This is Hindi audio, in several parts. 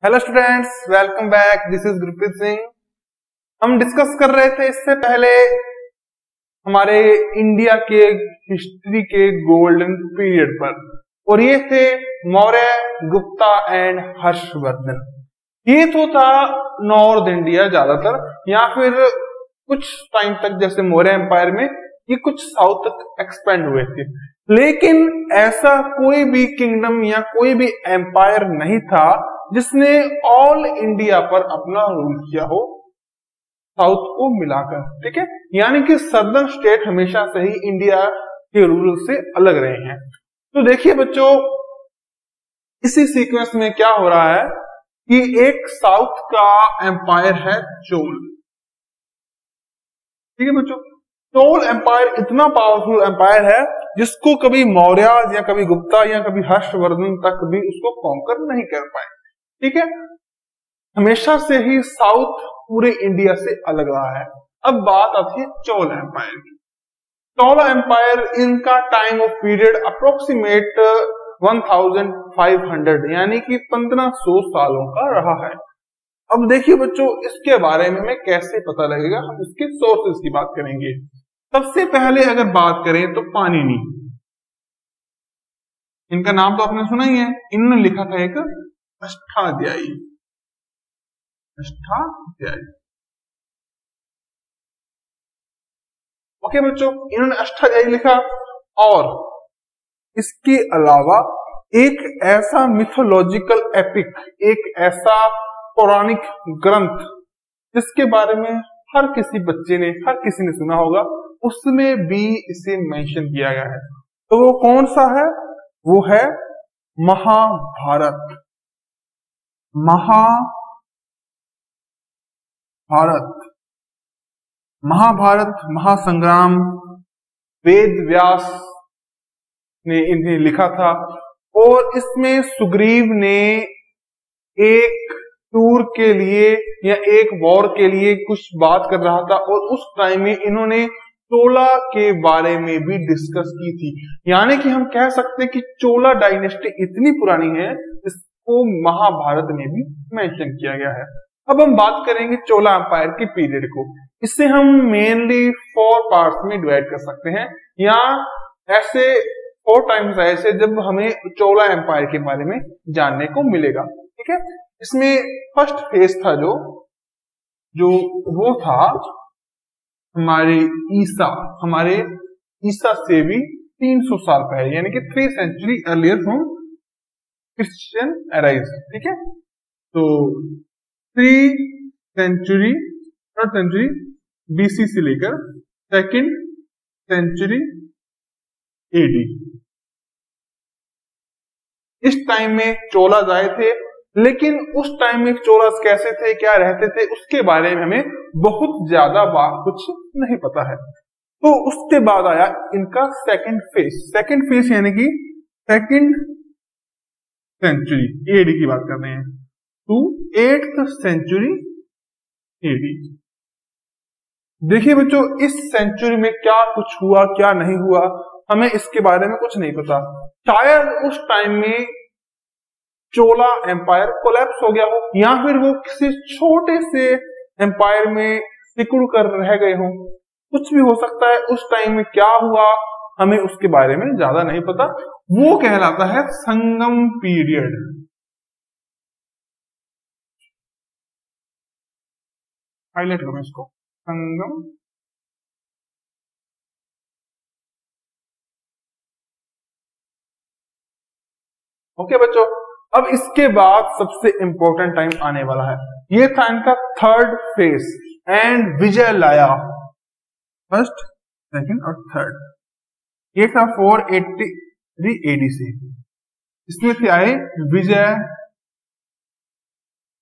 Hello students, welcome back. This is Gurpreet Singh. हम डिस्कस कर रहे थे इससे पहले हमारे इंडिया के हिस्ट्री के गोल्डन पीरियड पर, और ये थे मौर्य, गुप्ता एंड हर्षवर्धन। ये तो था नॉर्थ इंडिया ज्यादातर, या फिर कुछ टाइम तक जैसे मौर्य एम्पायर में ये कुछ साउथ तक एक्सपेंड हुए थे। लेकिन ऐसा कोई भी किंगडम या कोई भी एम्पायर नहीं था जिसने ऑल इंडिया पर अपना रूल किया हो साउथ को मिलाकर। ठीक है, यानी कि सदर्न स्टेट हमेशा से ही इंडिया के रूल से अलग रहे हैं। तो देखिए बच्चों, इसी सीक्वेंस में क्या हो रहा है कि एक साउथ का एम्पायर है चोल। ठीक है बच्चों, चोल एम्पायर इतना पावरफुल एम्पायर है जिसको कभी मौर्य या कभी गुप्ता या कभी हर्षवर्धन तक भी उसको कॉन्कर नहीं कर पाए। ठीक है, हमेशा से ही साउथ पूरे इंडिया से अलग रहा है। अब बात आती है चोल एम्पायर की। चोल एम्पायर, इनका टाइम ऑफ पीरियड अप्रोक्सीमेट 1500 यानी कि 1500 सालों का रहा है। अब देखिए बच्चों, इसके बारे में हमें कैसे पता लगेगा, हम इसके सोर्सेस की बात करेंगे। सबसे पहले अगर बात करें तो पाणिनि, इनका नाम तो आपने सुना ही है। इन्होंने लिखा था एक अष्टाध्यायी। ओके बच्चों, इन्होंने अष्टाध्यायी लिखा, और इसके अलावा एक ऐसा मिथोलॉजिकल एपिक, एक ऐसा पौराणिक ग्रंथ जिसके बारे में हर किसी बच्चे ने, हर किसी ने सुना होगा, उसमें भी इसे मेंशन किया गया है। तो वो कौन सा है? वो है महाभारत। महाभारत महासंग्राम वेद व्यास ने इन्हें लिखा था, और इसमें सुग्रीव ने एक टूर के लिए या एक वॉर के लिए कुछ बात कर रहा था, और उस टाइम में इन्होंने चोला के बारे में भी डिस्कस की थी। यानी कि हम कह सकते हैं कि चोला डायनेस्टी इतनी पुरानी है इसको महाभारत में भी मेंशन किया गया है। अब हम बात करेंगे चोला एम्पायर के पीरियड को। इससे हम मेनली 4 पार्ट्स में डिवाइड कर सकते हैं, या ऐसे 4 टाइम्स ऐसे जब हमें चोला एम्पायर के बारे में जानने को मिलेगा। ठीक है, इसमें फर्स्ट फेज था जो वो था हमारे ईसा से भी 300 साल पहले, यानी कि 3 century earlier from Christian era. ठीक है, तो 3 सेंचुरी बीसी से लेकर 2nd सेंचुरी एडी, इस टाइम में चोलाज आए थे। लेकिन उस टाइम में चोलाज कैसे थे, क्या रहते थे, उसके बारे में हमें बहुत ज्यादा कुछ नहीं पता है। तो उसके बाद आया इनका सेकंड फेज यानी कि 2nd सेंचुरी एडी की बात कर रहे हैं, टू 8th सेंचुरी एडी। देखिए बच्चों, इस सेंचुरी में क्या कुछ हुआ क्या नहीं हुआ, हमें इसके बारे में कुछ नहीं पता। शायद उस टाइम में चोला एम्पायर कोलैप्स हो गया हो, या फिर वो किसी छोटे से एम्पायर में सिकुड़ कर रह गए हो, कुछ भी हो सकता है। उस टाइम में क्या हुआ हमें उसके बारे में ज्यादा नहीं पता। वो कहलाता है संगम पीरियड। हाईलाइट करो इसको, संगम। ओके बच्चों, अब इसके बाद सबसे इंपॉर्टेंट टाइम आने वाला है। ये था इनका 3rd फेज, एंड विजय लाया 1st, 2nd और 3rd। ये था 483 एडीसी। इसमें से आए विजय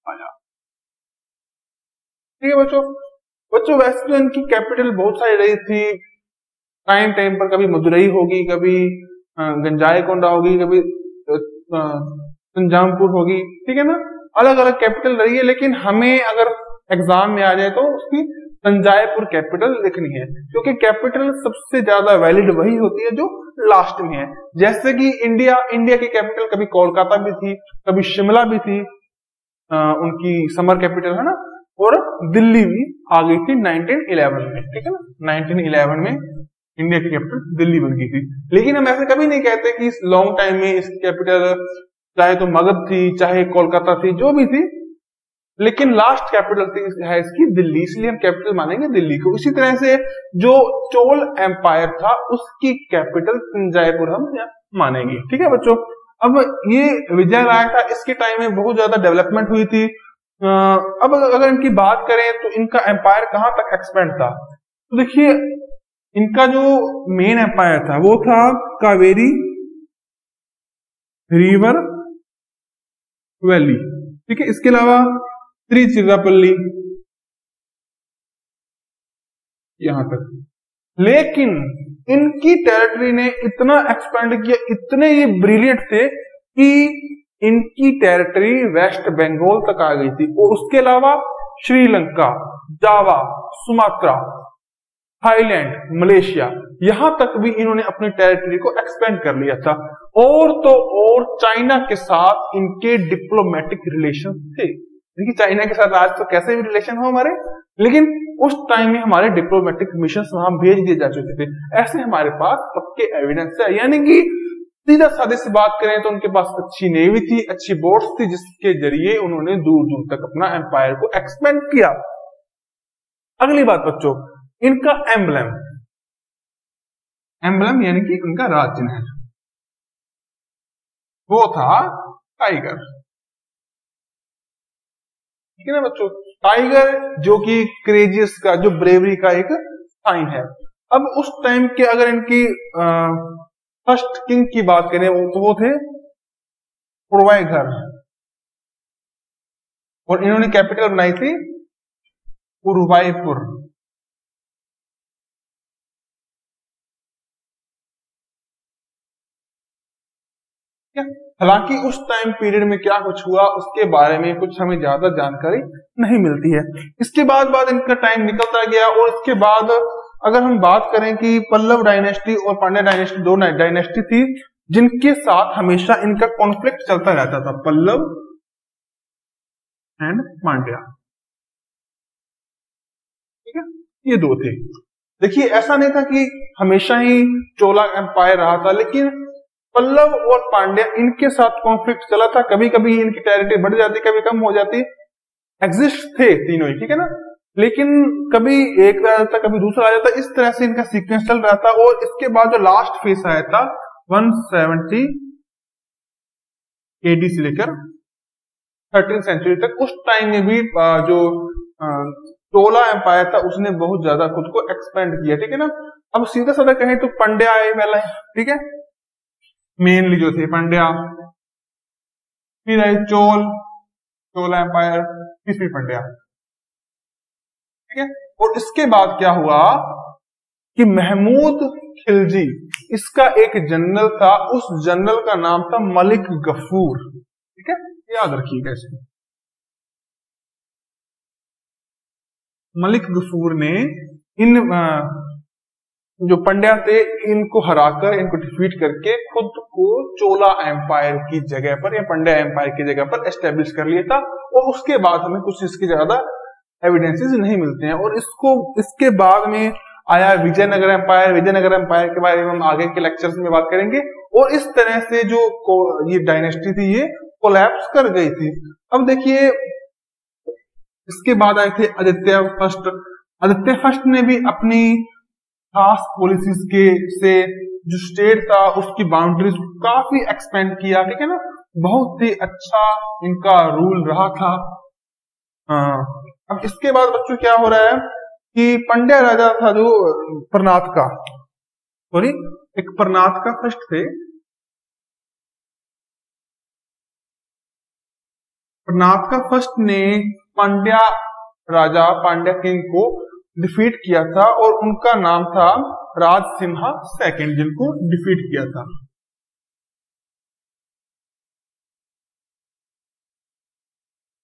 आया। ठीक है बच्चों, वैसे तो इनकी कैपिटल बहुत सारी रही थी टाइम पर, कभी मदुरई होगी, कभी गंजाईकोंडा होगी, कभी तंजावुर होगी। ठीक है ना, अलग अलग कैपिटल रही है। लेकिन हमें अगर एग्जाम में आ जाए तो उसकी तंजावुर कैपिटल लिखनी है, क्योंकि कैपिटल सबसे ज्यादा वैलिड वही होती है जो लास्ट में है। जैसे कि इंडिया की कैपिटल कभी कोलकाता भी थी, कभी शिमला भी थी, उनकी समर कैपिटल है ना, और दिल्ली भी आ गई थी 1911 में, ठीक है ना। 1911 में इंडिया की कैपिटल दिल्ली बन गई थी। लेकिन हम ऐसे कभी नहीं कहते कि इस लॉन्ग टाइम में इसकी कैपिटल चाहे तो मगध थी चाहे कोलकाता थी, जो भी थी, लेकिन लास्ट कैपिटल थी है इसकी दिल्ली, इसलिए हम कैपिटल मानेंगे दिल्ली को। इसी तरह से जो चोल एम्पायर था उसकी कैपिटल तंजावुर हम मानेंगे, ठीक है बच्चों। अब ये विजयराय था, इसके टाइम में बहुत ज्यादा डेवलपमेंट हुई थी। अब अगर इनकी बात करें तो इनका एम्पायर कहां तक एक्सपेंड था, तो देखिए इनका जो मेन एम्पायर था वो था कावेरी रिवर वैली, ठीक है। इसके अलावा त्रिचिरापल्ली यहां तक। लेकिन इनकी टेरिटरी ने इतना एक्सपेंड किया, इतने ये ब्रिलियंट थे कि इनकी टेरिटरी वेस्ट बंगाल तक आ गई थी, और उसके अलावा श्रीलंका, जावा, सुमात्रा, थाईलैंड, मलेशिया, यहां तक भी इन्होंने अपनी टेरिटरी को एक्सपेंड कर लिया था। और तो और चाइना के साथ इनके डिप्लोमेटिक रिलेशन थे। देखिए चाइना के साथ आज तो कैसे भी रिलेशन हो हमारे, लेकिन उस टाइम में हमारे डिप्लोमेटिक मिशन वहां भेज दिए जा चुके थे। ऐसे हमारे पास पक्के एविडेंस है, यानी कि सीधा साधे से बात करें तो उनके पास अच्छी नेवी थी, अच्छी बोट्स थी, जिसके जरिए उन्होंने दूर दूर तक अपना एम्पायर को एक्सपेंड किया। अगली बात बच्चों, इनका एम्बलम, एम्बलम यानी कि उनका राज चिन्ह वो था टाइगर, ठीक है ना बच्चों। टाइगर जो कि क्रेजियस का, जो ब्रेवरी का एक साइन है। अब उस टाइम के अगर इनकी फर्स्ट किंग की बात करें तो वो थे पुरवाईघर, और इन्होंने कैपिटल बनाई थी पुरवाईपुर। हालांकि उस टाइम पीरियड में क्या कुछ हुआ उसके बारे में कुछ हमें ज्यादा जानकारी नहीं मिलती है। इसके बाद इनका टाइम निकलता गया, और इसके बाद अगर हम बात करें कि पल्लव डायनेस्टी और पांड्या डायनेस्टी, दो डायनेस्टी थी जिनके साथ हमेशा इनका कॉन्फ्लिक्ट चलता रहता था, पल्लव एंड पांड्या, ठीक है, ये दो थे। देखिए ऐसा नहीं था कि हमेशा ही चोला एम्पायर रहा था, लेकिन पल्लव और पांड्या इनके साथ कॉन्फ्लिक्ट चला था। कभी कभी इनकी टेरिटरी बढ़ जाती, कभी कम हो जाती, एग्जिस्ट थे तीनों ही, ठीक है ना। लेकिन कभी एक आ जाता, कभी दूसरा आ जाता, इस तरह से इनका सीक्वेंस चल रहा था। और इसके बाद जो लास्ट फेस आया था 170 AD से लेकर 13th सेंचुरी तक, उस टाइम में भी जो चोला एम्पायर था उसने बहुत ज्यादा खुद को एक्सपेंड किया, ठीक है ना। अब सीधा साधा कहें तो पांड्या आए पहले, ठीक है, मेनली जो थे पांड्या, फिर आई चोला एम्पायर, फिर पांड्या, ठीक है। और इसके बाद क्या हुआ कि महमूद खिलजी, इसका एक जनरल था, उस जनरल का नाम था मलिक गफूर, ठीक है, याद रखिएगा इसको। मलिक गफूर ने इन जो पंड्या थे इनको हराकर, इनको डिफीट करके खुद को चोला एम्पायर की जगह पर या पंड्या एम्पायर की जगह पर एस्टेब्लिश कर लिया था। और उसके बाद हमें कुछ इसके ज्यादा एविडेंसेस नहीं मिलते हैं। और इसके बाद में आया विजयनगर एम्पायर। विजयनगर एम्पायर के बारे में हम आगे के लेक्चर्स में बात करेंगे। और इस तरह से जो ये डायनेस्टी थी ये कोलैप्स कर गई थी। अब देखिए इसके बाद आए थे आदित्य फर्स्ट। आदित्य फर्स्ट ने भी अपनी खास पॉलिसीज के से जो स्टेट था उसकी बाउंड्रीज काफी एक्सपेंड किया, ठीक है ना। बहुत ही अच्छा इनका रूल रहा था। अब इसके बाद बच्चों क्या हो रहा है कि पंड्या राजा था जो परनाथ का, सॉरी एक परनाथ का फर्स्ट थे। परनाथ का फर्स्ट ने पांड्या राजा, पांड्या किंग को डिफीट किया था और उनका नाम था राज सिम्हा सेकंड, जिनको डिफीट किया था।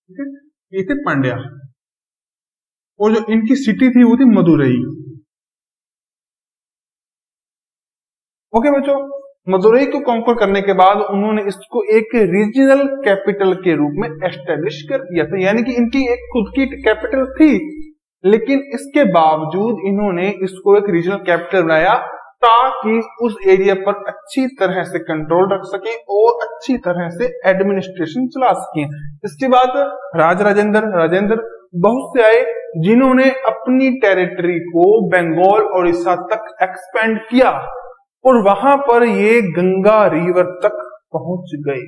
ठीक है, ये थे पांड्या। और जो इनकी सिटी थी वो थी मदुरई। ओके बच्चों, मदुरई को कॉन्कर करने के बाद उन्होंने इसको एक रीजनल कैपिटल के रूप में एस्टेब्लिश कर दिया था, यानी कि इनकी एक खुद की कैपिटल थी, लेकिन इसके बावजूद इन्होंने इसको एक रीजनल कैपिटल बनाया ताकि उस एरिया पर अच्छी तरह से कंट्रोल रख सके और अच्छी तरह से एडमिनिस्ट्रेशन चला सके। इसके बाद राजेंद्र बहुत से आए जिन्होंने अपनी टेरिटरी को बंगाल और उड़ीसा तक एक्सपेंड किया और वहां पर ये गंगा रिवर तक पहुंच गए।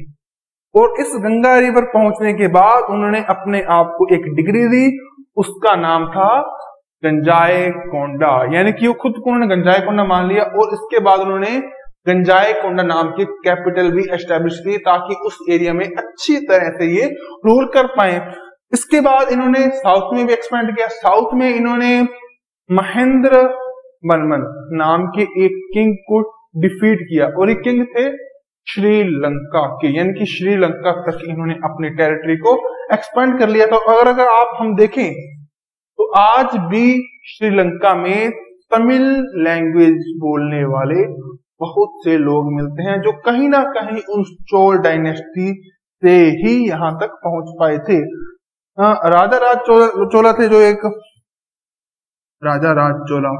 और इस गंगा रिवर पहुंचने के बाद उन्होंने अपने आप को एक डिग्री दी, उसका नाम था गंजाई कोंडा, यानी कि वो खुद को उन्होंने गंजाई कोंडा मान लिया। और इसके बाद उन्होंने गंजाई कोंडा नाम की कैपिटल भी एस्टेब्लिश की ताकि उस एरिया में अच्छी तरह से ये रूल कर पाए। इसके बाद इन्होंने साउथ में भी एक्सपेंड किया। साउथ में इन्होंने महेंद्र वर्मन नाम के एक किंग को डिफीट किया और ये किंग थे श्रीलंका के, यानी कि श्रीलंका तक इन्होंने अपनी टेरिटरी को एक्सपेंड कर लिया था। अगर आप हम देखें तो आज भी श्रीलंका में तमिल लैंग्वेज बोलने वाले बहुत से लोग मिलते हैं जो कहीं ना कहीं उस चोल डायनेस्टी से ही यहां तक पहुंच पाए थे। राजा राज चोला थे, जो एक राजा राज चोला,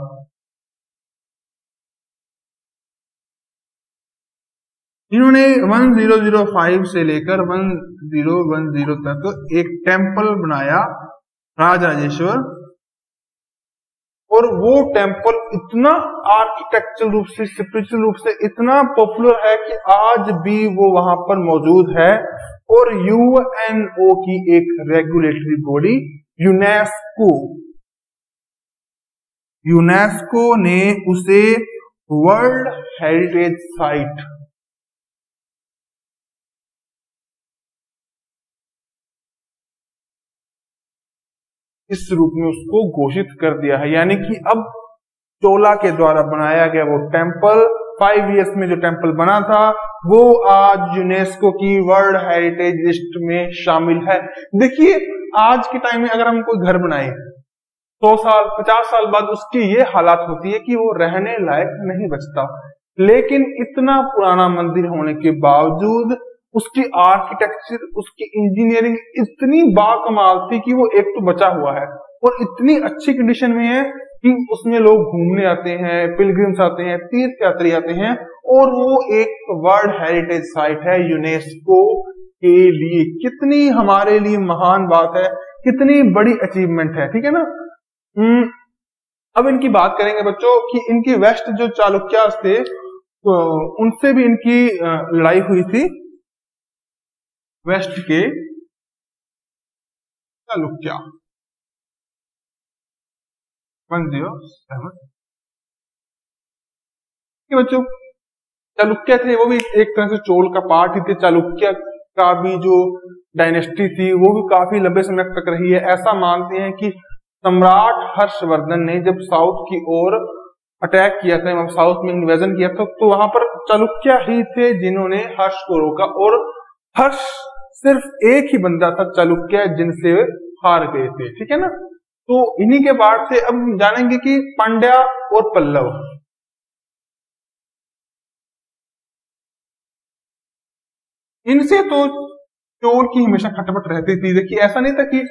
इन्होंने 1005 से लेकर 1010 तक एक टेम्पल बनाया राजराजेश्वर, और वो टेम्पल इतना आर्किटेक्चरल रूप से, स्पिरिचुअल रूप से इतना पॉपुलर है कि आज भी वो वहां पर मौजूद है। और यूएनओ की एक रेगुलेटरी बॉडी यूनेस्को ने उसे वर्ल्ड हेरिटेज साइट इस रूप में उसको घोषित कर दिया है। यानी कि अब चोला के द्वारा बनाया गया वो टेम्पल 5 इयर्स में जो टेम्पल बना था वो आज यूनेस्को की वर्ल्ड हेरिटेज लिस्ट में शामिल है। देखिए आज के टाइम में अगर हम कोई घर बनाए 100 साल 50 साल बाद उसकी ये हालत होती है कि वो रहने लायक नहीं बचता, लेकिन इतना पुराना मंदिर होने के बावजूद उसकी आर्किटेक्चर, उसकी इंजीनियरिंग इतनी बाकमाल थी कि वो एक तो बचा हुआ है और इतनी अच्छी कंडीशन में है कि उसमें लोग घूमने आते हैं, पिलग्रिम्स आते हैं, तीर्थ यात्री आते हैं, और वो एक वर्ल्ड हेरिटेज साइट है यूनेस्को के लिए। कितनी हमारे लिए महान बात है, कितनी बड़ी अचीवमेंट है, ठीक है ना। अब इनकी बात करेंगे बच्चों कि इनकी वेस्ट जो चालुक्यास थे तो उनसे भी इनकी लड़ाई हुई थी। वेस्ट के चालुक्या 107 बच्चों, चालुक्य थे वो भी एक तरह से चोल का पार्ट ही थे। चालुक्य का भी जो डायनेस्टी थी वो भी काफी लंबे समय तक रही है। ऐसा मानते हैं कि सम्राट हर्षवर्धन ने जब साउथ की ओर अटैक किया था, साउथ में इन्वेजन किया था, तो वहां पर चालुक्य ही थे जिन्होंने हर्ष को रोका, और हर्ष सिर्फ एक ही बंदा था चालुक्य जिनसे हार गए थे, ठीक है ना। तो इन्हीं के बाद से अब जानेंगे कि पांड्या और पल्लव, इनसे तो चोल की हमेशा खटपट रहती थी। देखिए ऐसा नहीं था कि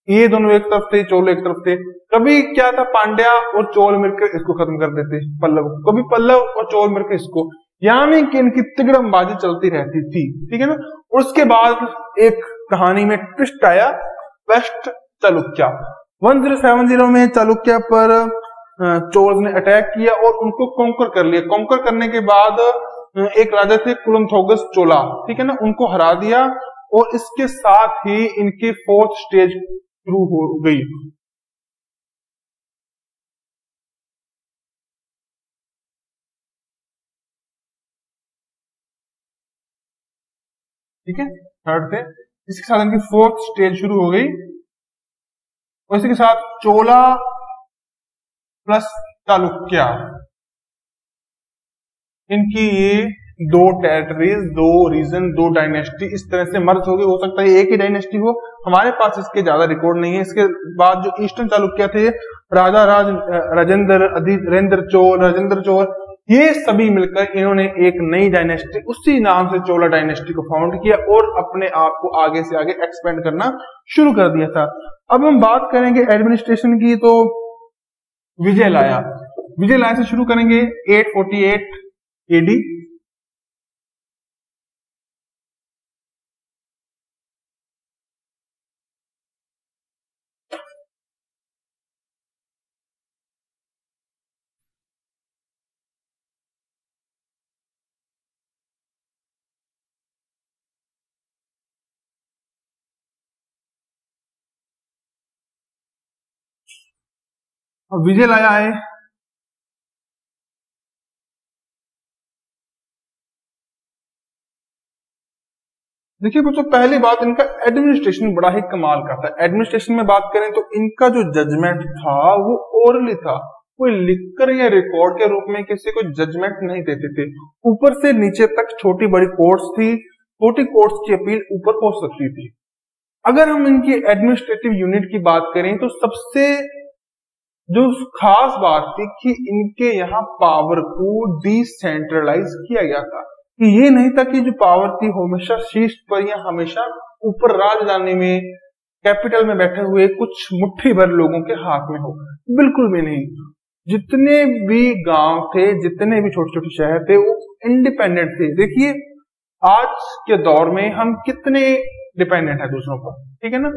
ये दोनों एक तरफ थे, चोल एक तरफ थे। कभी क्या था, पांड्या और चोल मिलकर इसको खत्म कर देते पल्लव, कभी पल्लव और चोल मिलकर इसको, यानी कि इनकी तिगड़मबाजी चलती रहती थी, ठीक है ना। और उसके बाद एक कहानी में ट्विस्ट आया, वेस्ट चालुक्य 1070 में चालुक्य पर चोल ने अटैक किया और उनको कॉन्कर कर लिया। कॉन्कर करने के बाद एक राजा थे कुलंथोगस चोला, ठीक है ना, उनको हरा दिया, और इसके साथ ही इनकी 4th स्टेज शुरू हो गई। ठीक है, थर्ड थे, इसके साथ इनकी 4th स्टेज शुरू हो गई, और इसी के साथ चोला प्लस चालुक्य, इनकी ये 2 टेरिटरीज, 2 रीजन, 2 डायनेस्टी इस तरह से मर्ज हो गई। हो सकता है एक ही डायनेस्टी हो, हमारे पास इसके ज्यादा रिकॉर्ड नहीं है। इसके बाद जो ईस्टर्न चालुक्य थे, राजा राजेंद्र चोल, ये सभी मिलकर इन्होंने एक नई डायनेस्टी उसी नाम से चोला डायनेस्टी को फाउंड किया और अपने आप को आगे से आगे एक्सपेंड करना शुरू कर दिया था। अब हम बात करेंगे एडमिनिस्ट्रेशन की, तो विजयलाया से शुरू करेंगे 848 एडी। विजयलाया आए, देखिए बच्चों पहली बात, इनका एडमिनिस्ट्रेशन बड़ा ही कमाल का था। एडमिनिस्ट्रेशन में बात करें तो इनका जो जजमेंट था वो ओरली था, कोई लिखकर या रिकॉर्ड के रूप में किसी को जजमेंट नहीं देते थे। ऊपर से नीचे तक छोटी बड़ी कोर्ट्स थी, छोटी कोर्ट्स की अपील ऊपर पहुंच सकती थी। अगर हम इनकी एडमिनिस्ट्रेटिव यूनिट की बात करें तो सबसे जो खास बात थी कि इनके यहाँ पावर को डिसेंट्रलाइज किया गया था, कि ये नहीं था कि जो पावर थी हमेशा शीर्ष पर या हमेशा ऊपर राजधानी में कैपिटल में बैठे हुए कुछ मुट्ठी भर लोगों के हाथ में हो, बिल्कुल भी नहीं। जितने भी गांव थे, जितने भी छोटे छोटे शहर थे, वो इंडिपेंडेंट थे। देखिए आज के दौर में हम कितने डिपेंडेंट है दूसरों पर, ठीक है ना।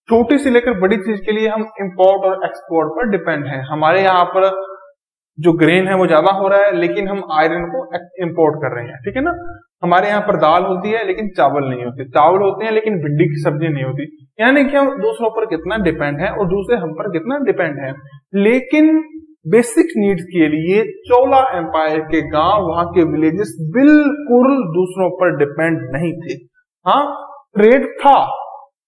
छोटी से लेकर बड़ी चीज के लिए हम इंपोर्ट और एक्सपोर्ट पर डिपेंड हैं। हमारे यहाँ पर जो ग्रेन है वो ज्यादा हो रहा है, लेकिन हम आयरन को इंपोर्ट कर रहे हैं, ठीक है ना। हमारे यहाँ पर दाल होती है लेकिन चावल नहीं होते, चावल होते हैं लेकिन भिंडी की सब्जी नहीं होती। यानी कि हम दूसरों पर कितना डिपेंड है और दूसरे हम पर कितना डिपेंड है। लेकिन बेसिक नीड्स के लिए चोला एम्पायर के गांव, वहां के विलेजेस बिल्कुल दूसरों पर डिपेंड नहीं थे। हाँ, ट्रेड था,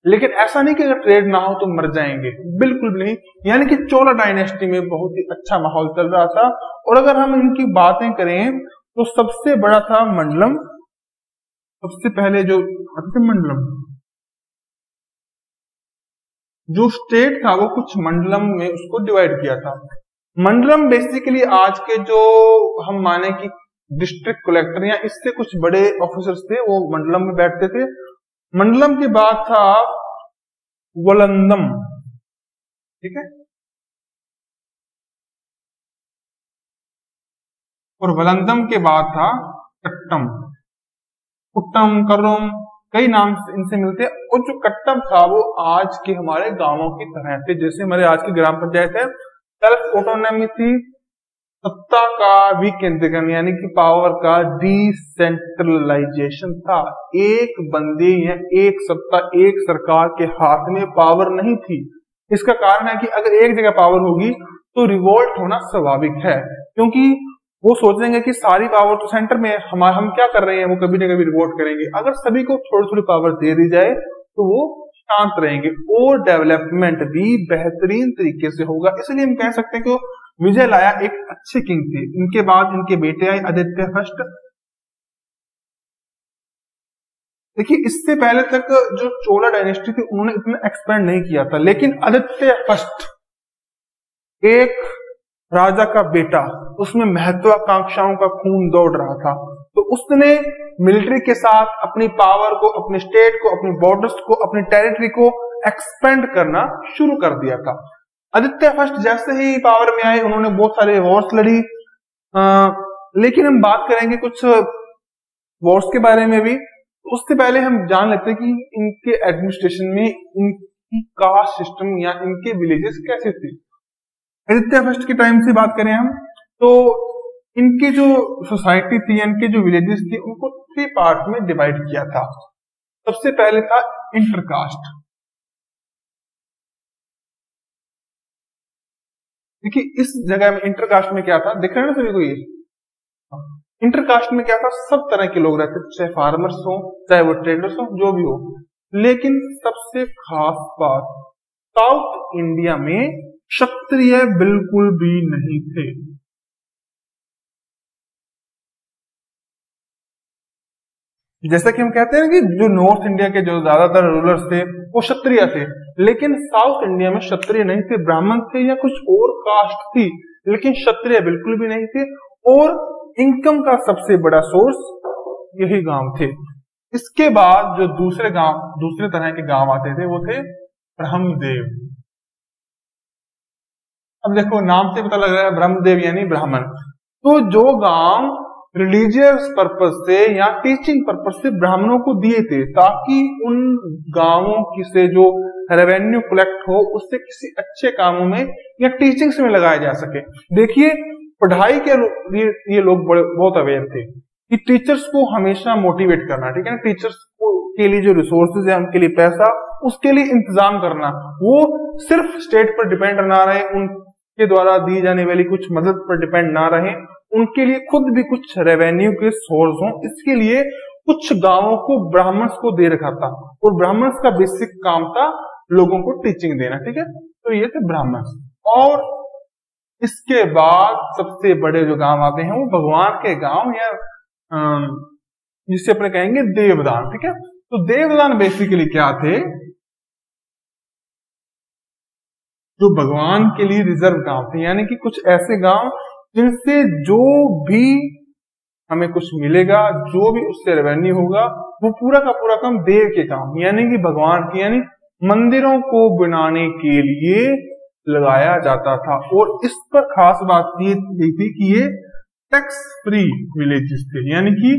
लेकिन ऐसा नहीं कि अगर ट्रेड ना हो तो मर जाएंगे, बिल्कुल भी नहीं। यानी कि चोला डायनेस्टी में बहुत ही अच्छा माहौल चल रहा था। और अगर हम इनकी बातें करें तो सबसे बड़ा था मंडलम। सबसे पहले जो मंडलम जो स्टेट था वो कुछ मंडलम में उसको डिवाइड किया था। मंडलम बेसिकली आज के जो हम माने कि डिस्ट्रिक्ट कलेक्टर या इससे कुछ बड़े ऑफिसर्स थे, वो मंडलम में बैठते थे। मंडलम के बाद था वलंदम, ठीक है, और वलंदम के बाद था कट्टम। कुट्टम, करुम, कई नाम इनसे मिलते हैं। और जो कट्टम था वो आज के हमारे गांवों की तरह थे, जैसे हमारे आज की ग्राम पंचायत है। सेल्फ ऑटोनॉमी थी, सत्ता का विकेंद्रीकरण यानी कि पावर का डिसेंट्रलाइजेशन था। एक बंदे या एक सत्ता, एक सरकार के हाथ में पावर नहीं थी। इसका कारण है कि अगर एक जगह पावर होगी तो रिवोल्ट होना स्वाभाविक है, क्योंकि वो सोचेंगे कि सारी पावर तो सेंटर में है, हम क्या कर रहे हैं, वो कभी ना कभी रिवोल्ट करेंगे। अगर सभी को थोड़ी थोड़ी पावर दे दी जाए तो वो शांत रहेंगे और डेवलपमेंट भी बेहतरीन तरीके से होगा। इसलिए हम कह सकते हैं कि विजयलाया एक अच्छे किंग थे। इनके बाद इनके बेटे आए आदित्य फर्स्ट। देखिए इससे पहले तक जो चोला डायनेस्टी थी उन्होंने इतना एक्सपेंड नहीं किया था, लेकिन आदित्य फर्स्ट एक राजा का बेटा, उसमें महत्वाकांक्षाओं का खून दौड़ रहा था, तो उसने मिलिट्री के साथ अपनी पावर को, अपने स्टेट को, अपनी बॉर्डर्स को, अपनी टेरिटरी को एक्सपेंड करना शुरू कर दिया था। आदित्य फर्स्ट जैसे ही पावर में आए उन्होंने बहुत सारे वॉर्स लड़ी, लेकिन हम बात करेंगे कुछ वॉर्स के बारे में भी। उससे पहले हम जान लेते हैं कि इनके एडमिनिस्ट्रेशन में इनकी कास्ट सिस्टम या इनके विलेजेस कैसे थे। आदित्य फर्स्ट के टाइम से बात करें हम तो इनकी जो सोसाइटी थी, इनके जो विलेजेस थे, उनको 3 पार्ट में डिवाइड किया था। सबसे पहले था इंटरकास्ट। देखिए इस जगह में इंटरकास्ट में क्या था, दिख रहा है ना सभी को, ये इंटरकास्ट में क्या था, सब तरह के लोग रहते थे, चाहे फार्मर्स हो, चाहे वो ट्रेडर्स हो, जो भी हो। लेकिन सबसे खास बात, साउथ इंडिया में क्षत्रिय बिल्कुल भी नहीं थे। जैसा कि हम कहते हैं कि जो नॉर्थ इंडिया के जो ज्यादातर रूलर्स थे वो क्षत्रिय थे, लेकिन साउथ इंडिया में क्षत्रिय नहीं थे, ब्राह्मण थे या कुछ और कास्ट थी, लेकिन क्षत्रिय बिल्कुल भी नहीं थे। और इनकम का सबसे बड़ा सोर्स यही गांव थे। इसके बाद जो दूसरे तरह के गांव आते थे वो थे ब्रह्मदेव। अब देखो नाम से पता लग रहा है ब्रह्मदेव यानी ब्राह्मण। तो जो गांव रिलीजियस पर्पस से या टीचिंग पर्पस से ब्राह्मणों को दिए थे ताकि उन गांवों की से जो रेवेन्यू कलेक्ट हो उससे किसी अच्छे कामों में या टीचिंग्स में लगाया जा सके। देखिए पढ़ाई के लिए ये लोग बहुत अवेयर थे कि टीचर्स को हमेशा मोटिवेट करना, ठीक है ना, टीचर्स को के लिए जो रिसोर्सेज है उनके लिए पैसा, उसके लिए इंतजाम करना, वो सिर्फ स्टेट पर डिपेंड ना रहे, उनके द्वारा दी जाने वाली कुछ मदद पर डिपेंड ना रहे, उनके लिए खुद भी कुछ रेवेन्यू के सोर्स हो। इसके लिए कुछ गांवों को ब्राह्मण्स को दे रखा था और ब्राह्मण्स का बेसिक काम था लोगों को टीचिंग देना, ठीक है। तो ये थे ब्राह्मण्स। और इसके बाद सबसे बड़े जो गांव आते हैं वो भगवान के गांव या जिसे अपने कहेंगे देवदान, ठीक है। तो देवदान बेसिकली क्या थे, जो भगवान के लिए रिजर्व गांव थे, यानी कि कुछ ऐसे गांव जिनसे जो भी हमें कुछ मिलेगा, जो भी उससे रेवेन्यू होगा, वो पूरा का पूरा काम देव के काम यानी कि भगवान की यानी मंदिरों को बनाने के लिए लगाया जाता था। और इस पर खास बात ये थी कि ये टैक्स फ्री विलेजेस थे, यानी कि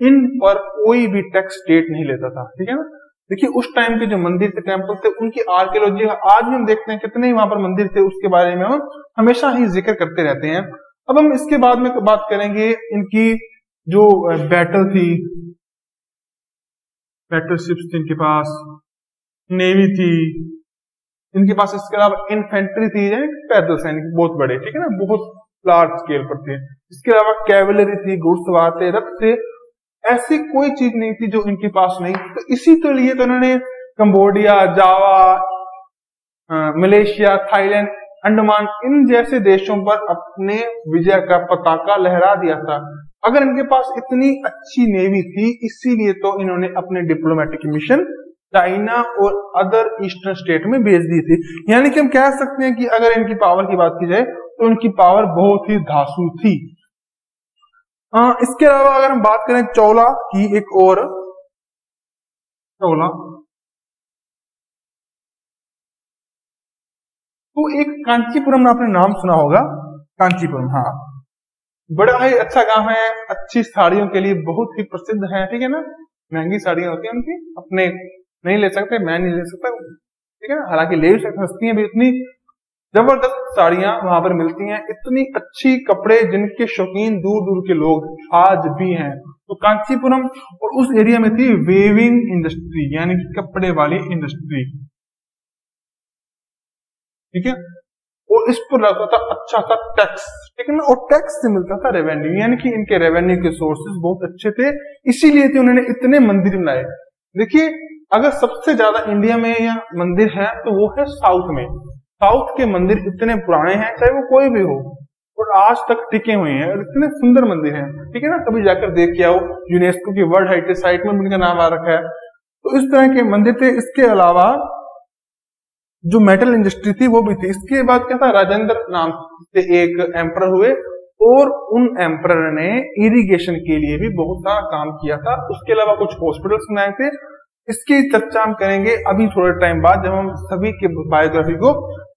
इन पर कोई भी टैक्स स्टेट नहीं लेता था, ठीक है ना। देखिए उस टाइम के जो मंदिर थे, टेम्पल थे, उनकी आर्कियोलॉजी आज भी हम देखते हैं कितने ही वहां पर मंदिर थे, उसके बारे में हम हमेशा ही जिक्र करते रहते हैं। अब हम इसके बाद में बात करेंगे इनकी जो बैटल थी, बैटलशिप्स थी इनके पास, नेवी थी इनके पास, इसके अलावा इन्फेंट्री थी, पैदल सैनिक बहुत बड़े, ठीक है ना, बहुत लार्ज स्केल पर थे। इसके अलावा कैवलरी थी, घुड़सवार थे, रथ थे, ऐसी कोई चीज नहीं थी जो इनके पास नहीं। तो इसी के लिए तो इन्होंने कंबोडिया, जावा, मलेशिया, थाईलैंड, अंडमान इन जैसे देशों पर अपने विजय का पताका लहरा दिया था। अगर इनके पास इतनी अच्छी नेवी थी, इसीलिए तो इन्होंने अपने डिप्लोमेटिक मिशन चाइना और अदर ईस्टर्न स्टेट में भेज दी थी। यानी कि हम कह सकते हैं कि अगर इनकी पावर की बात की जाए तो इनकी पावर बहुत ही धांसू थी। इसके अलावा अगर हम बात करें चौला की, एक और चौला, तो एक कांचीपुरम आपने नाम सुना होगा, कांचीपुरम, हाँ, बड़ा ही अच्छा गांव है, अच्छी साड़ियों के लिए बहुत ही प्रसिद्ध है, ठीक है ना। महंगी साड़ियां होती हैं उनकी, अपने नहीं ले सकते, मैं नहीं ले सकता, ठीक है ना, हालांकि ले सकते, सस्ती हैं भी, इतनी जबरदस्त साड़ियां वहां पर मिलती हैं, इतनी अच्छी कपड़े जिनके शौकीन दूर दूर के लोग आज भी हैं। तो कांचीपुरम और उस एरिया में थी वेविंग इंडस्ट्री, यानी कि कपड़े वाली इंडस्ट्री, ठीक है। और इस पर लगता था अच्छा सा टैक्स, ठीक है ना, और टैक्स से मिलता था रेवेन्यू, यानी कि इनके रेवेन्यू के सोर्सेज बहुत अच्छे थे, इसीलिए तो उन्होंने इतने मंदिर बनाए। देखिए अगर सबसे ज्यादा इंडिया में या मंदिर है तो वो है साउथ में। साउथ के मंदिर इतने पुराने हैं, चाहे वो कोई भी हो, और आज तक टिके हुए हैं, और इतने सुंदर मंदिर हैं, ठीक है ना। कभी जाकर देख के आओ, यूनेस्को की वर्ल्ड हेरिटेज साइट में उनका नाम आ रखा है। तो इस तरह के मंदिर थे। इसके अलावा जो मेटल इंडस्ट्री थी वो भी थी। इसके बाद क्या था, राजेंद्र नाम से एक एम्परर हुए और उन एम्परर ने इरिगेशन के लिए भी बहुत सारा काम किया था। उसके अलावा कुछ हॉस्पिटल्स बनाए थे, इसकी चर्चा हम करेंगे अभी थोड़े टाइम बाद, जब हम सभी के बायोग्राफी को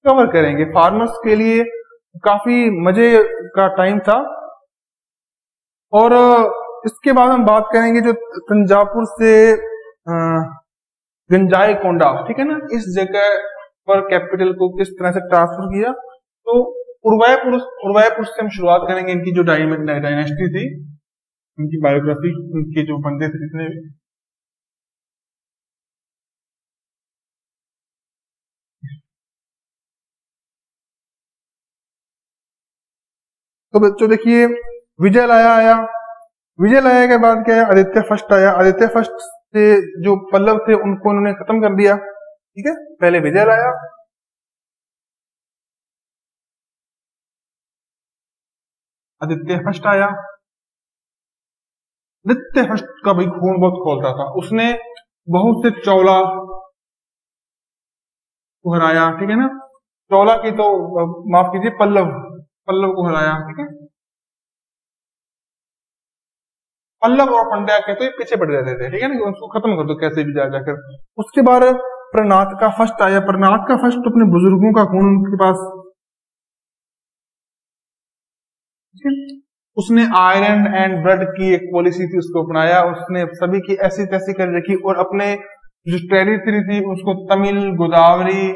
कवर करेंगे। फार्मर्स के लिए काफी मजे का टाइम था। और इसके बाद हम बात करेंगे जो तंजावुर से गंजाई कोंडा, ठीक है ना, इस जगह पर कैपिटल को किस तरह से ट्रांसफर किया। तो उर्वायपुर से हम शुरुआत करेंगे। इनकी जो डायनेस्टी थी, इनकी बायोग्राफी, इनके जो बंदे थे जितने भी, तो बच्चों देखिए विजय लाया के बाद क्या है, आदित्य फर्स्ट आया। आदित्य फर्स्ट से जो पल्लव थे उनको उन्होंने खत्म कर दिया, ठीक है। पहले विजय लाया, आदित्य फर्स्ट आया। आदित्य फर्स्ट का भाई खून बहुत खोलता था, उसने बहुत से चौला को हराया, ठीक है ना। चौला की तो माफ कीजिए, पल्लव को हराया, ठीक है। पल्लव और पांड्या के तो ये पीछे पड़ जाते थे, ठीक है ना, उसको खत्म कर दो कैसे भी जा जाकर। उसके बाद प्रनाथ का फर्स्ट आया। प्रनाथ का फर्स्ट अपने बुजुर्गों का खून उनके पास, उसने आयरन एंड ब्लड की एक पॉलिसी थी उसको अपनाया, उसने सभी की ऐसी तैसी कर रखी और अपने जो टेरिटरी थी उसको तमिल, गोदावरी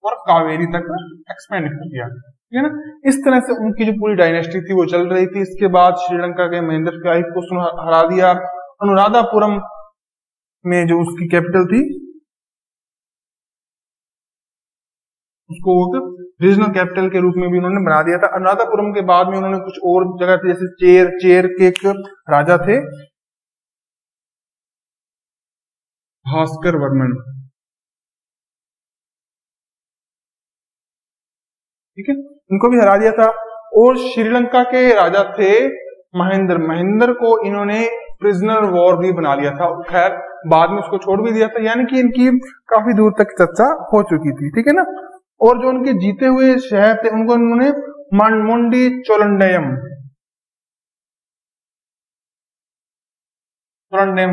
और कावेरी तक एक्सपेंड कर दिया, ठीक है ना। इस तरह से उनकी जो पूरी डायनेस्टी थी वो चल रही थी। इसके बाद श्रीलंका के महेंद्र शाही को उसने हरा दिया। अनुराधापुरम में जो उसकी कैपिटल थी उसको रीजनल कैपिटल के रूप में भी उन्होंने बना दिया था। अनुराधापुरम के बाद में उन्होंने कुछ और जगह थी, जैसे चेर के एक राजा थे भास्कर वर्मन, ठीक है, उनको भी हरा दिया था। और श्रीलंका के राजा थे महेंद्र। महेंद्र को इन्होंने प्रिजनर वॉर भी बना लिया था, खैर बाद में उसको छोड़ भी दिया था, यानी कि इनकी काफी दूर तक चर्चा हो चुकी थी, ठीक है ना। और जो उनके जीते हुए शहर थे उनको उन्होंने मनमुंडी चोलंडयम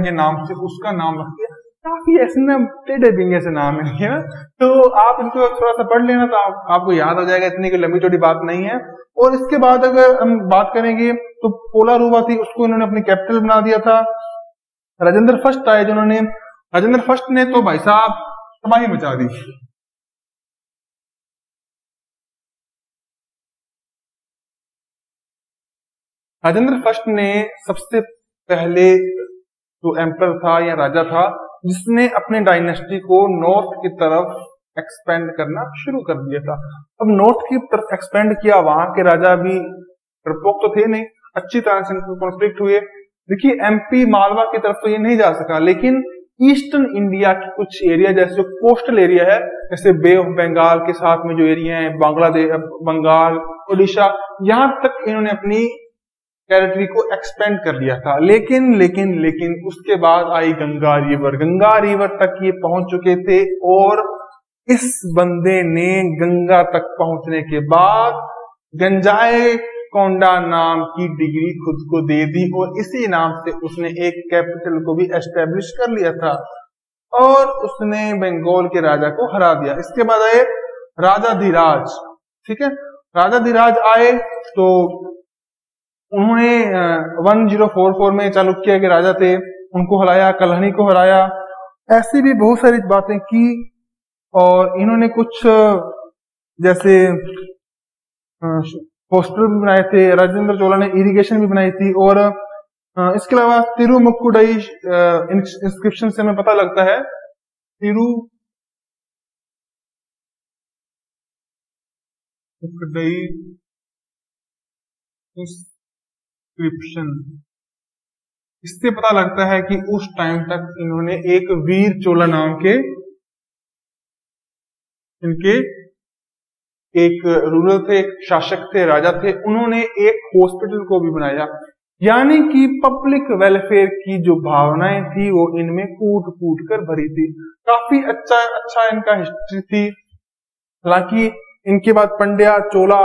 के नाम से उसका नाम रख दिया। काफी ऐसे ना टेढ़े बिंगे से नाम है ना, तो आप इनको थोड़ा सा पढ़ लेना तो आपको याद हो जाएगा, इतनी कोई लंबी चौड़ी बात नहीं है। और इसके बाद अगर हम बात करेंगे तो पोलारुवा थी, उसको इन्होंने अपनी कैपिटल बना दिया था। राजेंद्र फर्स्ट आए जिन्होंने, राजेंद्र फर्स्ट ने तो भाई साहब तबाही मचा दी। राजेंद्र फर्स्ट ने सबसे पहले जो एम्पर था या राजा था जिसने अपने डायनेस्टी को नॉर्थ की तरफ एक्सपेंड करना शुरू कर दिया था। अब नॉर्थ की तरफ एक्सपेंड किया, वहां के राजा भी डरपोक तो थे नहीं, अच्छी तरह से कॉन्फ्लिक्ट हुए। देखिए एमपी मालवा की तरफ तो ये नहीं जा सका, लेकिन ईस्टर्न इंडिया की कुछ एरिया जैसे कोस्टल एरिया है, जैसे बे ऑफ बंगाल के साथ में जो एरिया है, बांग्लादेश, बंगाल, उड़ीसा, यहां तक इन्होंने अपनी टेरिटरी को एक्सपेंड कर लिया था। लेकिन लेकिन लेकिन उसके बाद आई गंगा रिवर। गंगा रिवर तक ये पहुंच चुके थे और इस बंदे ने गंगा तक पहुंचने के बाद गंजाए कोंडा नाम की डिग्री खुद को दे दी और इसी नाम से उसने एक कैपिटल को भी एस्टेब्लिश कर लिया था और उसने बंगाल के राजा को हरा दिया। इसके बाद आए राजा धीराज, ठीक है, राजा धीराज आए तो उन्होंने 1044 में चालुक्य के राजा थे उनको हराया, कल्हणी को हराया, ऐसी भी बहुत सारी बातें की। और इन्होंने कुछ जैसे हॉस्टल भी बनाए थे, राजेंद्र चोला ने इरिगेशन भी बनाई थी। और इसके अलावा तिरुमुक्कुडई इंस्क्रिप्शन से हमें पता लगता है, तिरुमुक्कुडई इंस्क्रिप्शन, इससे पता लगता है कि उस टाइम तक इन्होंने एक वीर चोला नाम के इनके एक रूलर थे, एक शासक थे, राजा थे, उन्होंने एक हॉस्पिटल को भी बनाया। यानी कि पब्लिक वेलफेयर की जो भावनाएं थी वो इनमें कूट कूट कर भरी थी। काफी अच्छा इनका हिस्ट्री थी। हालांकि इनके बाद पंड्या, चोला,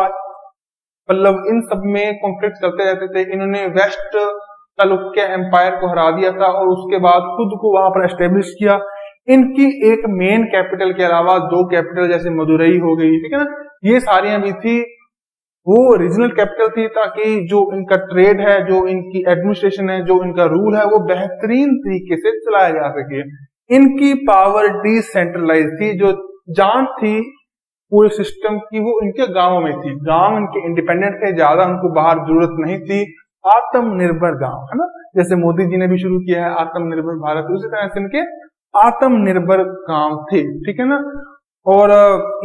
पल्लव, इन सब में कॉन्फ्लिक्ट चलते रहते थे। इन्होंने वेस्ट चालुक्य एम्पायर को हरा दिया था और उसके बाद खुद को वहां पर एस्टेब्लिश किया। इनकी एक मेन कैपिटल के अलावा दो कैपिटल जैसे मदुरई हो गई, ठीक है ना, ये सारी भी थी, वो रीजनल कैपिटल थी ताकि जो इनका ट्रेड है, जो इनकी एडमिनिस्ट्रेशन है, जो इनका रूल है वो बेहतरीन तरीके से चलाया जा सके। इनकी पावर डिसेंट्रलाइज थी, जो जान थी पूरे सिस्टम की वो इनके गांवों में थी। गांव इनके इंडिपेंडेंट थे, ज्यादा उनको बाहर जरूरत नहीं थी। आत्मनिर्भर गांव, है ना, जैसे मोदी जी ने भी शुरू किया है आत्मनिर्भर भारत, उसी तरह से इनके आत्मनिर्भर गांव थे, ठीक है ना। और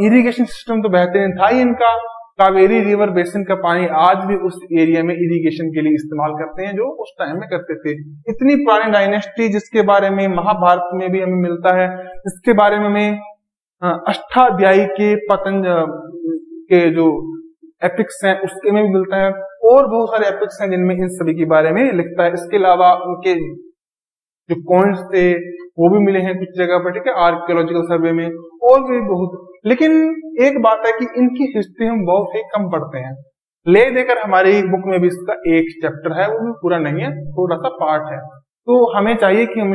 इरिगेशन सिस्टम तो बेहतरीन था ही इनका। कावेरी रिवर बेसिन का पानी आज भी उस एरिया में इरिगेशन के लिए इस्तेमाल करते हैं, जो उस टाइम में करते थे। इतनी पुरानी डायनेस्टी जिसके बारे में महाभारत में भी हमें मिलता है, इसके बारे में हमें अष्टाध्यायी के के जो एपिक्स हैं उसके में भी मिलता है, और बहुत सारे एपिक्स हैं जिनमें इन सभी के बारे में लिखता है। इसके अलावा उनके जो कॉइन्स थे वो भी मिले हैं कुछ जगह पर, ठीक है, आर्कियोलॉजिकल सर्वे में, और भी बहुत। लेकिन एक बात है कि इनकी हिस्ट्री हम बहुत ही कम पढ़ते हैं, ले देकर हमारी बुक में भी इसका एक चैप्टर है, वो भी पूरा नहीं है, थोड़ा सा पार्ट है। तो हमें चाहिए कि हम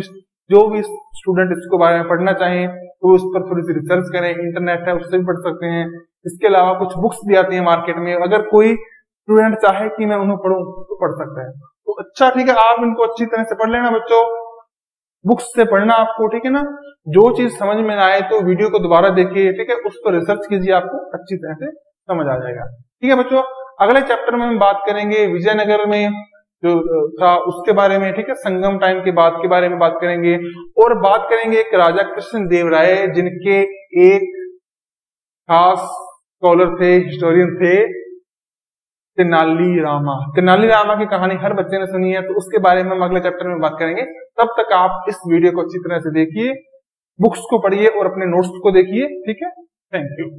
जो भी स्टूडेंट इसको बारे में पढ़ना चाहें तो उस पर थोड़ी सी रिसर्च करें, इंटरनेट है उससे भी पढ़ सकते हैं। इसके अलावा कुछ बुक्स भी आती है मार्केट में, अगर कोई स्टूडेंट चाहे कि मैं उन्हें पढ़ूं तो पढ़ सकता है। तो अच्छा ठीक है, आप इनको अच्छी तरह से पढ़ लेना बच्चों, बुक्स से पढ़ना आपको, ठीक है ना। जो चीज समझ में ना आए तो वीडियो को दोबारा देखिए, ठीक है, उस पर रिसर्च कीजिए, आपको अच्छी तरह से समझ आ जाएगा। ठीक है बच्चों, अगले चैप्टर में हम बात करेंगे विजयनगर में जो था उसके बारे में, ठीक है, संगम टाइम के बाद के बारे में बात करेंगे, और बात करेंगे एक राजा कृष्ण देव राय जिनके एक खास स्कॉलर थे, हिस्टोरियन थे, तेनाली रामा। तेनाली रामा की कहानी हर बच्चे ने सुनी है, तो उसके बारे में हम अगले चैप्टर में बात करेंगे। तब तक आप इस वीडियो को अच्छी तरह से देखिए, बुक्स को पढ़िए और अपने नोट्स को देखिए, ठीक है। Thank you.